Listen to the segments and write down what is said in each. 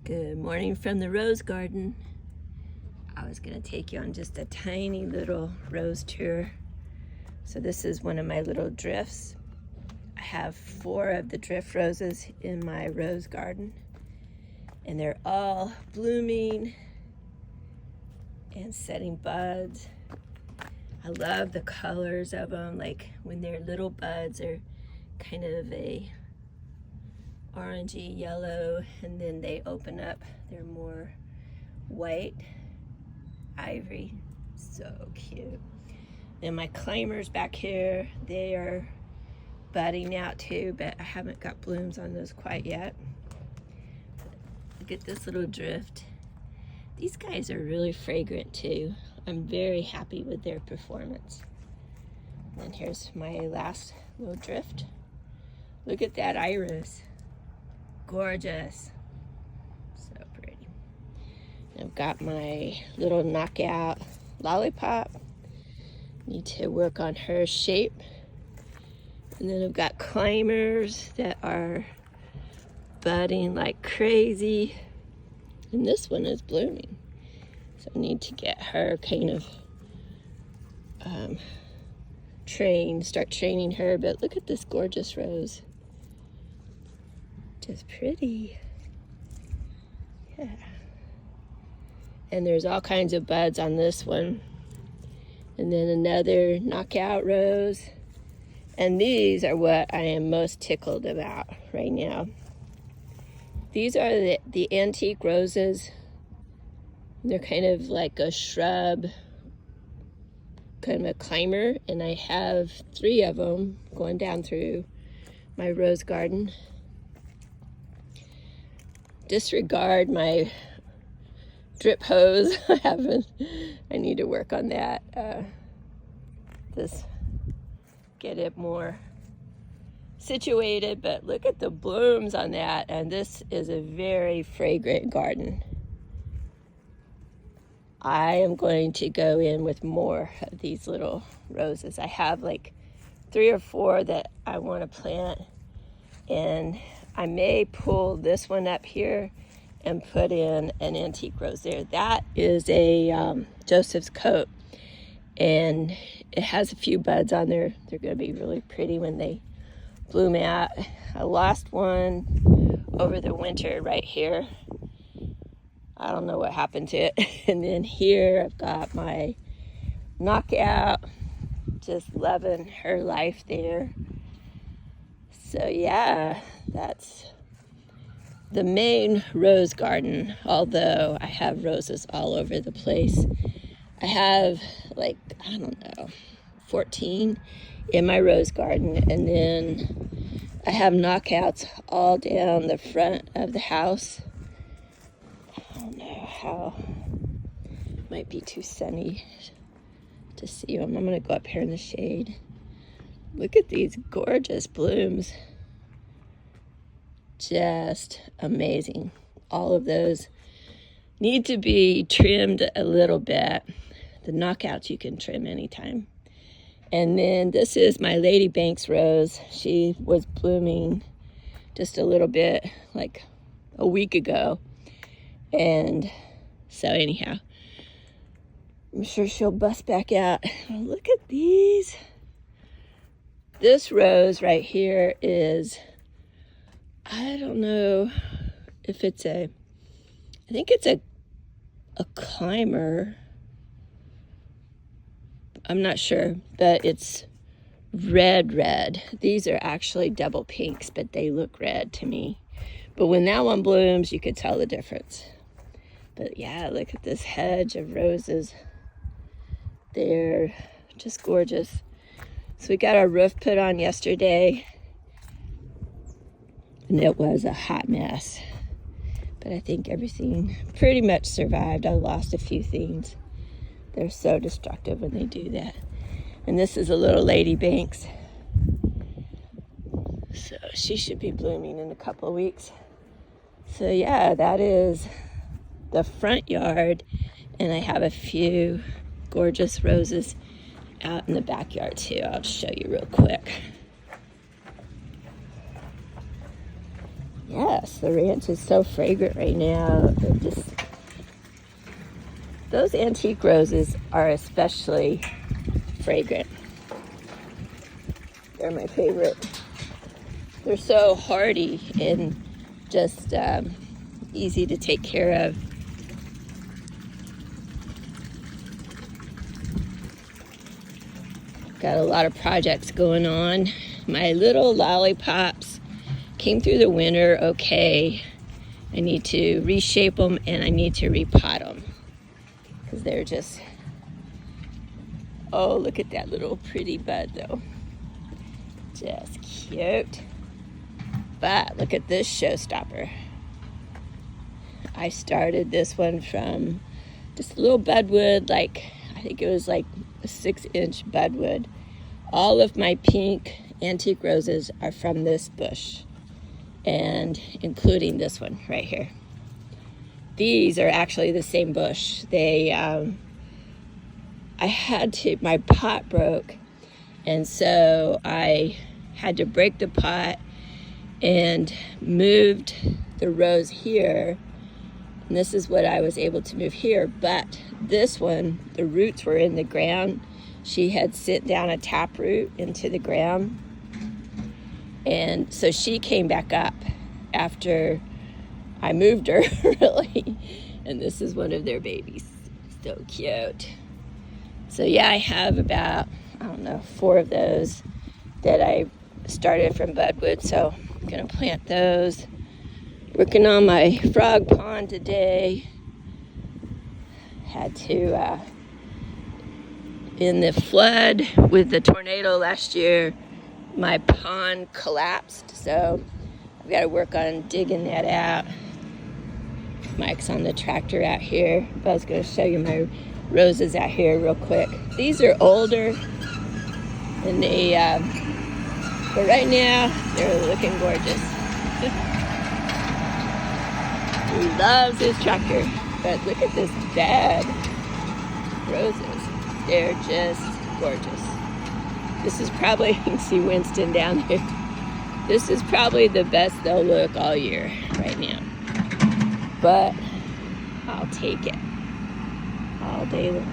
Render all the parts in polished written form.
Good morning from the rose garden. I was going to take you on just a tiny little rose tour. So this is one of my little drifts. I have 4 of the drift roses in my rose garden, and they're all blooming and setting buds. I love the colors of them. Like when they're little buds, they're kind of a orangey yellow, and then they open up, they're more white ivory. So cute. And my climbers back here, they are budding out too, but I haven't got blooms on those quite yet. Look at this little drift. These guys are really fragrant too. I'm very happy with their performance. And here's my last little drift. Look at that iris. Gorgeous. So pretty. I've got my little knockout lollipop. Need to work on her shape. And then I've got climbers that are budding like crazy. And this one is blooming. So I need to get her kind of start training her. But look at this gorgeous rose. Just pretty. Yeah. And there's all kinds of buds on this one. And then another knockout rose. And these are what I am most tickled about right now. These are the antique roses. They're kind of like a shrub, kind of a climber. And I have 3 of them going down through my rose garden. Disregard my drip hose. I need to work on that. Just get it more situated, but look at the blooms on that. And this is a very fragrant garden. I am going to go in with more of these little roses. I have like 3 or 4 that I want to plant, and I may pull this one up here and put in an antique rose there. That is a Joseph's coat, and it has a few buds on there. They're going to be really pretty when they bloom out. I lost one over the winter right here. I don't know what happened to it. And then here I've got my knockout, just loving her life there. So yeah, that's the main rose garden, although I have roses all over the place. I have like, I don't know, 14 in my rose garden, and then I have knockouts all down the front of the house. I don't know how, it might be too sunny to see them. I'm gonna go up here in the shade. Look at these gorgeous blooms. Just amazing. All of those need to be trimmed a little bit. The knockouts you can trim anytime. And then this is my Lady Banks rose. She was blooming just a little bit, like a week ago. And so anyhow, I'm sure she'll bust back out. Look at these. This rose right here is, I don't know if it's I think it's a climber. I'm not sure, but it's red. These are actually double pinks, but they look red to me. But when that one blooms, you could tell the difference. But yeah, look at this hedge of roses. They're just gorgeous. So we got our roof put on yesterday, and it was a hot mess. But I think everything pretty much survived. I lost a few things. They're so destructive when they do that. And this is a little Lady Banks. So she should be blooming in a couple of weeks. So yeah, that is the front yard. And I have a few gorgeous roses out in the backyard too. I'll show you real quick. Yeah, yes, the ranch is so fragrant right now. Those antique roses are especially fragrant. They're my favorite. They're so hardy and just easy to take care of. Got a lot of projects going on. My little lollipops came through the winter okay. I need to reshape them and I need to repot them because they're just, oh, look at that little pretty bud though. Just cute. But look at this showstopper. I started this one from just a little budwood, like I think it was like a 6-inch budwood. All of my pink antique roses are from this bush, and including this one right here. These are actually the same bush. My pot broke, and so I had to break the pot and moved the rose here. And this is what I was able to move here. But this one, the roots were in the ground. She had sent down a taproot into the ground. And so she came back up after I moved her, really. And this is one of their babies. So cute. So yeah, I have about, 4 of those that I started from budwood. So I'm gonna plant those. Working on my frog pond today. Had to, in the flood with the tornado last year, my pond collapsed. So I've got to work on digging that out. Mike's on the tractor out here. But I was going to show you my roses out here real quick. These are older, and but right now they're looking gorgeous. He loves his tractor. But look at this bed. Roses. They're just gorgeous. This is probably, you can see Winston down there. This is probably the best they'll look all year right now. But I'll take it all day long.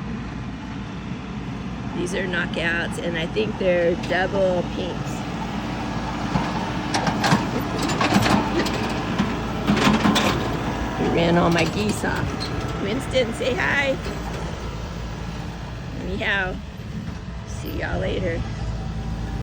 These are knockouts, and I think they're double pinks. We ran all my geese off. Winston, say hi. Anyhow, see y'all later.